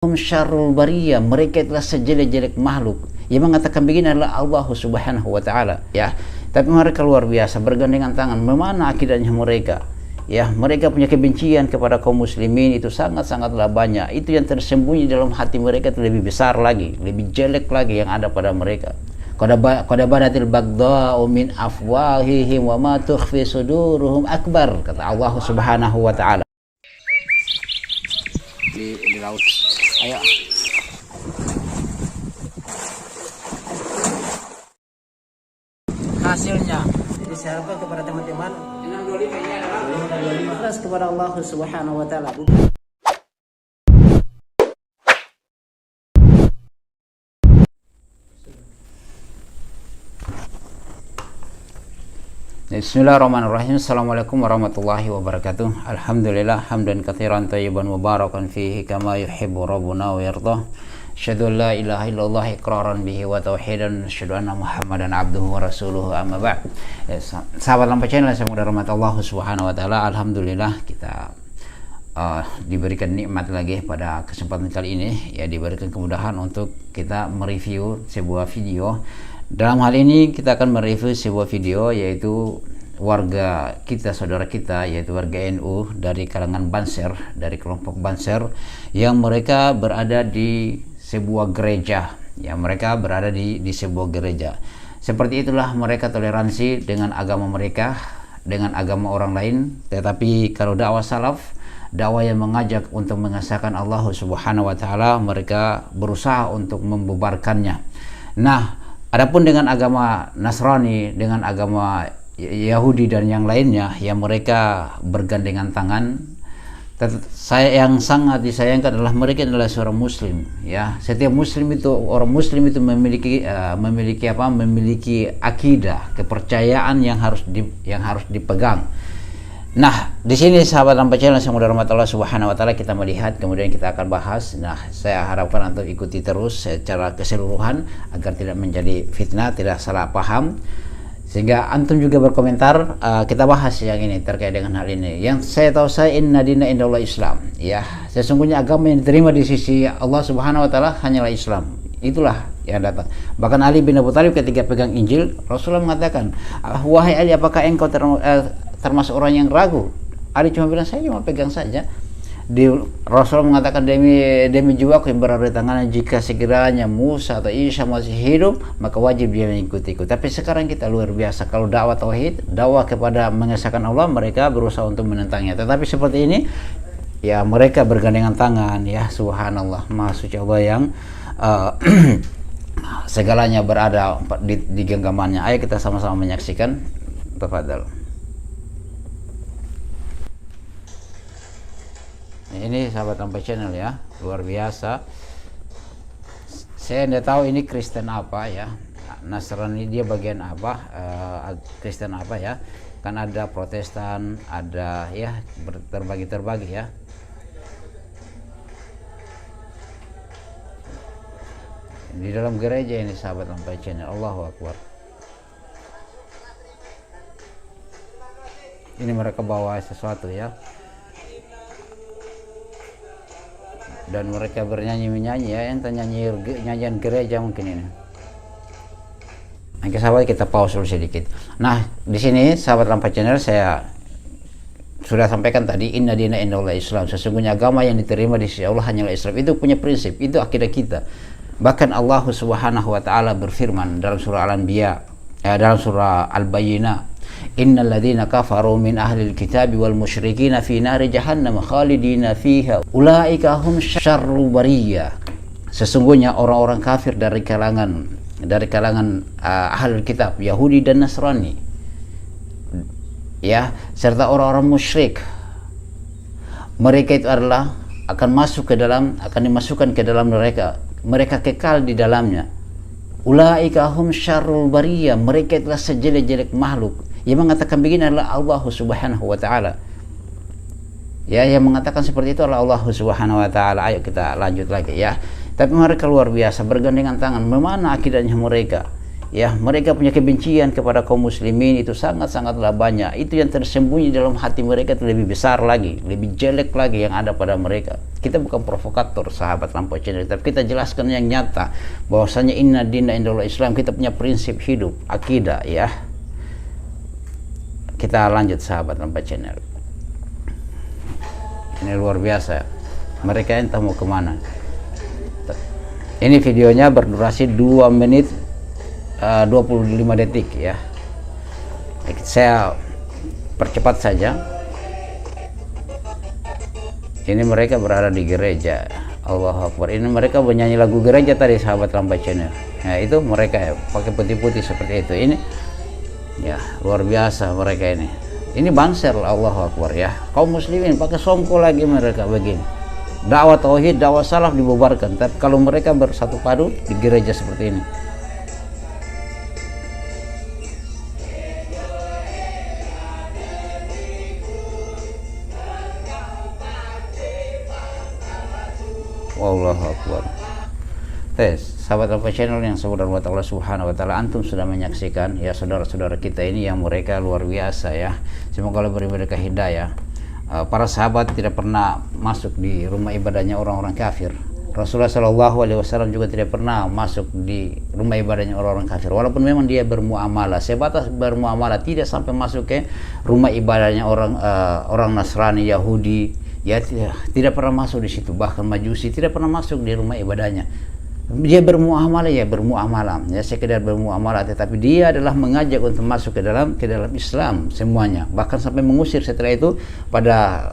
Hum syarrul bariyah, mereka adalah sejelek-jelek makhluk. Yang mengatakan begini adalah Allah Subhanahu wa taala, ya. Tapi mereka luar biasa bergandengan tangan. Memana akidahnya mereka? Ya, mereka punya kebencian kepada kaum muslimin itu sangat-sangatlah banyak. Itu yang tersembunyi dalam hati mereka itu lebih besar lagi, lebih jelek lagi yang ada pada mereka. Qad badatil baghdha'u min afwahihim wa ma tukhfi suduruhum akbar, kata Allah Subhanahu wa taala. Di laut. Ayo. Hasilnya disarankan kepada teman-teman 625 ini adalah ikhlas kepada Allah Subhanahu wa taala. Bismillahirrahmanirrahim. Assalamualaikum warahmatullahi wabarakatuh. Alhamdulillah hamdan katsiran thayyiban mubarakan fihi kama yuhibbu rabbuna wa yardah. Asyhadu an la ilaha illallah iqraran bihi wa tauhidan, asyhadu anna Muhammadan abduhu wa rasuluhu, amma ba'd. Sahabat Lampa Channel yang mudah rahmat Allah Subhanahu wa taala, alhamdulillah kita diberikan nikmat lagi pada kesempatan kali ini, ya, diberikan kemudahan untuk kita mereview sebuah video. Dalam hal ini kita akan mereview sebuah video, yaitu warga kita, saudara kita, yaitu warga NU dari kalangan Banser, dari kelompok Banser, yang mereka berada di sebuah gereja, ya, mereka berada di sebuah gereja. Seperti itulah mereka toleransi dengan agama mereka, dengan agama orang lain. Tetapi kalau dakwah salaf, dakwah yang mengajak untuk mengesahkan Allah Subhanahu wa taala, mereka berusaha untuk membubarkannya. Nah, adapun dengan agama Nasrani, dengan agama Yahudi dan yang lainnya, yang mereka bergandengan tangan, yang sangat disayangkan adalah mereka adalah seorang muslim, ya. Setiap muslim itu, orang muslim itu memiliki akidah, kepercayaan yang harus dipegang. Nah, di sini sahabat Lampa Channel yang mudah rahmat Allah Subhanahu wa taala, kita melihat, kemudian kita akan bahas. Nah, saya harapkan untuk ikuti terus secara keseluruhan agar tidak menjadi fitnah, tidak salah paham, sehingga antum juga berkomentar. Kita bahas yang ini terkait dengan hal ini. Yang saya tahu, saya inna dina indallah Islam, ya. Sesungguhnya agama yang diterima di sisi Allah Subhanahu wa taala hanyalah Islam. Itulah yang datang. Bahkan Ali bin Abi Thalib ketika pegang Injil, Rasulullah mengatakan, "Wahai Ali, apakah engkau termasuk orang yang ragu?" Ali cuma bilang, "Saya cuma pegang saja." Rasulullah mengatakan, demi jiwaku yang berada di tangannya, jika sekiranya Musa atau Isa masih hidup, maka wajib dia mengikutiku. Tapi sekarang kita luar biasa, kalau dakwah tauhid, dakwah kepada mengesahkan Allah, mereka berusaha untuk menentangnya. Tetapi seperti ini, ya, mereka bergandengan tangan, ya, subhanallah, maha suci Allah yang segalanya berada di genggamannya. Ayo kita sama-sama menyaksikan. Tafadhal. Ini sahabat Lampa Channel, ya, luar biasa. Saya tidak tahu ini Kristen apa, ya, Nasrani dia bagian apa, Kristen apa, ya. Kan ada Protestan, ada, ya, terbagi-terbagi, ya. Di dalam gereja ini sahabat Lampa Channel, Allahu Akbar. Ini mereka bawa sesuatu, ya, dan mereka bernyanyi-nyanyi, ya, yang nyanyian gereja mungkin ini. Oke sahabat, kita pause dulu sedikit. Nah, di sini sahabat Lampa Channel, saya sudah sampaikan tadi, inna dina indallah Islam. Sesungguhnya agama yang diterima di sisi Allah hanyalah Islam. Itu punya prinsip, itu akidah kita. Bahkan Allah Subhanahu wa taala berfirman dalam surah Al-Anbiya, dalam surah Al-Bayyinah, innal ladzina kafaru min ahlil kitabi wal musyrikina fi nari jahannam khalidina fiha ulaika hum syarrul bariyah. Sesungguhnya orang-orang kafir dari kalangan ahlul kitab, Yahudi dan Nasrani, ya, serta orang-orang musyrik, mereka itu adalah akan dimasukkan ke dalam mereka kekal di dalamnya. Ulaika hum syarrul bariyah, mereka adalah sejelek-jelek makhluk. Yang mengatakan begini adalah Allah Subhanahu wa taala. Ya, yang mengatakan seperti itu adalah Allah Subhanahu wa taala. Ayo kita lanjut lagi, ya. Tapi mereka luar biasa bergandengan tangan. Memana akidahnya mereka? Ya, mereka punya kebencian kepada kaum muslimin itu sangat-sangatlah banyak. Itu yang tersembunyi dalam hati mereka itu lebih besar lagi, lebih jelek lagi yang ada pada mereka. Kita bukan provokator sahabat Lampau Channel, tapi kita jelaskan yang nyata bahwasanya inna dina indallah Islam. Kita punya prinsip hidup, akidah ya. Kita lanjut sahabat Lampau Channel. Ini luar biasa. Mereka entah mau kemana. Ini videonya berdurasi 2 menit 25 detik ya. Saya percepat saja. Ini mereka berada di gereja. Allahu Akbar. Ini mereka menyanyi lagu gereja tadi sahabat Lampau Channel. Nah, itu mereka ya, pakai putih-putih seperti itu. Ini ya luar biasa mereka ini. Ini banser, Allahu Akbar ya. Kaum muslimin pakai songko lagi mereka begini. Dakwah tauhid, dakwah salaf dibubarkan. Tapi kalau mereka bersatu padu di gereja seperti ini. Allahu Akbar. Sahabat Lampau Channel yang saudara buat Allah Subhanahu wa taala, antum sudah menyaksikan ya saudara-saudara kita ini yang mereka luar biasa ya. Semoga Allah beri mereka hidayah. Para sahabat tidak pernah masuk di rumah ibadahnya orang-orang kafir. Rasulullah Shallallahu Alaihi Wasallam juga tidak pernah masuk di rumah ibadahnya orang-orang kafir. Walaupun memang dia bermuamalah, sebatas bermuamalah, tidak sampai masuk ke rumah ibadahnya orang Nasrani, Yahudi. Ya tidak pernah masuk di situ. Bahkan Majusi tidak pernah masuk di rumah ibadahnya. Dia bermuamalah ya bermuamalah ya, sekedar bermuamalah, tetapi dia adalah mengajak untuk masuk ke dalam Islam semuanya, bahkan sampai mengusir setelah itu pada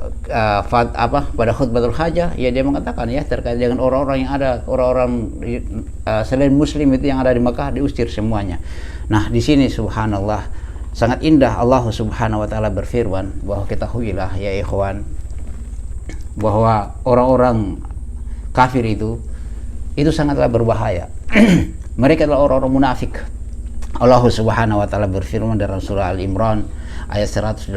pada khutbatul hajah ya, dia mengatakan ya terkait dengan orang-orang yang ada, orang-orang selain muslim itu yang ada di Makkah diusir semuanya. Nah, di sini subhanallah sangat indah Allah Subhanahu wa taala berfirman bahwa ketahuilah ya ikhwan bahwa orang-orang kafir itu sangatlah berbahaya. Mereka adalah orang-orang munafik. Allah Subhanahu wa taala berfirman dalam surah Al-Imran ayat 118,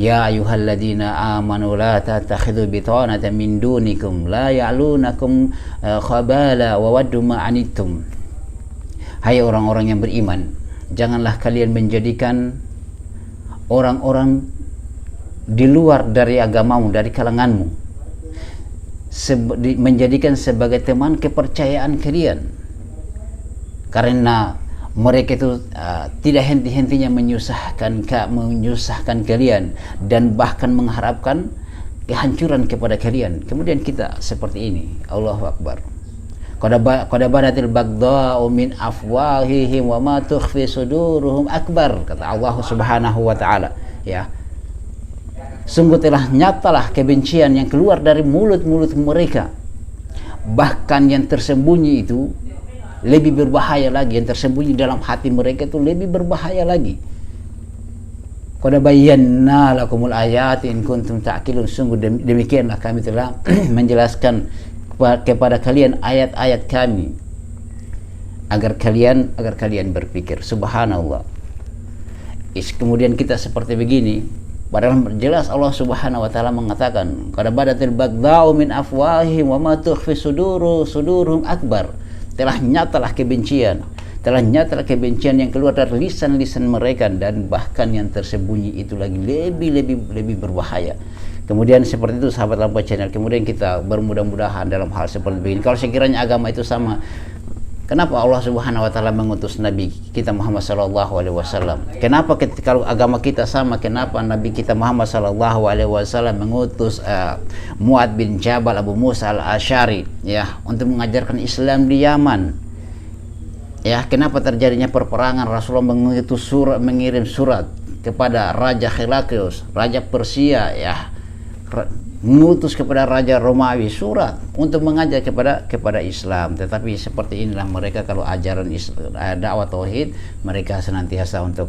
ya ayyuhalladzina amanu la tattakhidhu bitanata min dunikum la ya'lunakum khabala wa waddu ma anittum. Hai orang-orang yang beriman, janganlah kalian menjadikan orang-orang di luar dari agamamu, dari kalanganmu, menjadikan sebagai teman kepercayaan kalian, karena mereka itu tidak henti-hentinya menyusahkan kalian dan bahkan mengharapkan kehancuran kepada kalian. Kemudian kita seperti ini. Allahu Akbar. Qad badatil baghdha'u min afwahihim wa ma tukhfi suduruhum akbar, kata Allah Subhanahu wa taala ya. Sungguh telah nyatalah kebencian yang keluar dari mulut-mulut mereka. Bahkan yang tersembunyi itu lebih berbahaya lagi. Yang tersembunyi dalam hati mereka itu lebih berbahaya lagi. Qad bayyana lakumul ayati in kuntum ta'qilun. Sungguh demikianlah kami telah menjelaskan kepada kalian ayat-ayat kami agar kalian berpikir. Subhanallah. Kemudian kita seperti begini. Padahal jelas Allah Subhanahu wa taala mengatakan, qad badatil baghdha'u min afwahihim wa ma tukhfi suduruhum akbar. Telah nyatalah kebencian yang keluar dari lisan-lisan mereka, dan bahkan yang tersembunyi itu lagi lebih berbahaya. Kemudian seperti itu sahabat Lampau Channel. Kemudian kita bermudah-mudahan dalam hal seperti ini. Kalau sekiranya agama itu sama, kenapa Allah Subhanahu wa taala mengutus Nabi kita Muhammad sallallahu alaihi wasallam? Kenapa kalau agama kita sama, kenapa Nabi kita Muhammad sallallahu alaihi wasallam mengutus Mu'ad bin Jabal, Abu Musa al-Asy'ari ya untuk mengajarkan Islam di Yaman? Ya, kenapa terjadinya perperangan? Rasulullah mengirim surat kepada Raja Khilakos, Raja Persia ya, mengutus kepada Raja Romawi surat untuk mengajak kepada Islam. Tetapi seperti inilah mereka, kalau ajaran dakwah tauhid, mereka senantiasa untuk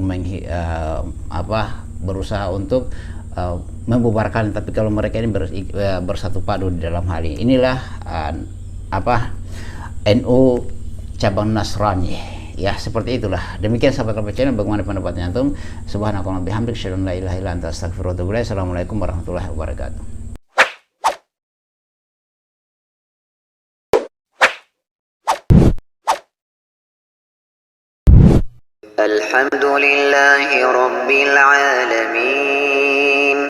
berusaha untuk membubarkan. Tapi kalau mereka ini bersatu padu di dalam hal ini, inilah NU cabang Nasrani ya, seperti itulah. Demikian sahabat Lampau Channel, bagaimana pendapatnya antum? Subhanakallahumma bihamdika asyhadu an la ilaha illa anta astaghfiruka wa atubu ilaik. Assalamualaikum warahmatullahi wabarakatuh. الحمد لله رب العالمين.